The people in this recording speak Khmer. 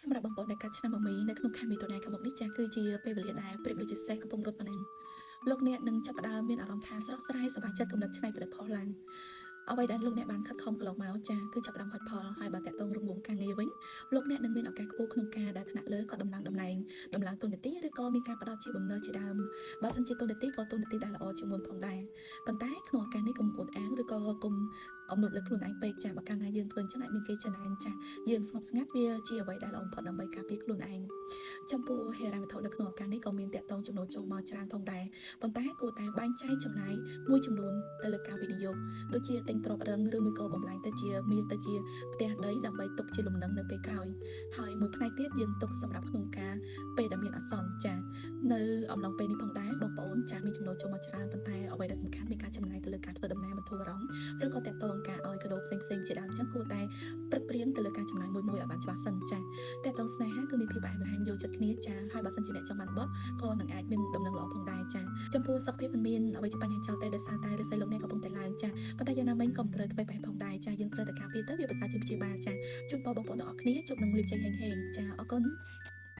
សម្រាប់បងប្អូនដែលកើតឆ្នាំមកមីនៅក្នុងខែមិថុនាខាងមុខនេះចាគឺជាពេលវេលាដែលប្រៀបដូចជាសេះកំពុងរត់ប៉ុណ្ណឹងលោកអ្នកនឹងចាប់ផ្ដើមមានអារម្មណ៍ថាស្រស់ស្រាយសប្បាយចិត្តគំនិតច្នៃប្រឌិតផុសឡើងអ្វីដែលលោកអ្នកបានខិតខំកន្លងមកចាគឺចាប់ផ្ដើមផុតផលហើយបើតាក់ទងរង្វង់ការងារវិញលោកអ្នកនឹងមានឱកាសខ្ពស់ក្នុងការដែលថ្នាក់លើក៏ដំឡើងតំណែងដំឡើងតួនាទីឬក៏មានការផ្ដល់ជាបំណើជាដើមបើសិនជាតួនាទីក៏តួនាទីដែលល្អជាងមុនផងដែរប៉ុន្តែក្នុងឱកាសនេះកុំអួតអាងឬក៏កុំអំណត់លើខ្លួនឯងពេកចាបើកាលណាយើងធ្វើអញ្ចឹងអាចមានគេចំណែនចាយើងស្ងប់ស្ងាត់វាជាអ្វីដែលល្អបំផុតដើម្បីការពារខ្លួនឯងចំពោះហេរ៉ាវត្ថុនៅក្នុងឱកាសនេះក៏មានតាក់ទងចំណូលចូលមកច្រើនផងដែរប៉ុន្តែគួរតែបែងចែកចំណាយមួយចំនួនទៅលើការវិនិយោគដូចជាទិញទ្រព្យរឹងឬមួយក៏បំលែងទៅជាមាសទៅជាផ្ទះដីដើម្បីទុកជាលំនឹងនៅពេលក្រោយហើយមួយផ្នែកទៀតយើងទុកសម្រាប់ក្នុងការពេលដែលមានអាសន្នចានៅអំឡុងពេលនេះផងដែរបងប្អូនចាមានចំណូលចូលមកច្រើនប៉ុន្តែអ្វីដែលសំខាន់មានការចំណាយទៅលើការធ្វើដំណើរបន្ធូរអារម្មណ៍ឬក៏តាក់ទងការឲ្យកាដូផ្សេងៗជាដើមអញ្ចឹងគួរតែព្រឹកព្រៀងទៅលើការចំណាយមួយឲ្យបានច្បាស់សិនចាតាក់ទងស្នេហាគឺមានភាពផ្អែមល្ហែមយល់ចិត្តគ្នាចាហើយបើសិនជាអ្នកចង់បានបុត្រក៏នឹងអាចមានដំណឹងល្អផងដែរចាចំពោះសុខភាពមិនមានអ្វីជាបញ្ហាចោលទេដោយសារតែឫសីលោកអ្នកកំពុងតែឡើងចាប៉ុន្តែយ៉ាងណាមិញក៏មិនត្រូវធ្វើបែបផងដែរចាយើងត្រូវតែការពារទៅវាភាសាជាព្យាបាលចាជូនពរបងប្អូនទាំងអស់គ្នាជួបនឹងលាភជ័យហេងៗចាអរគុណ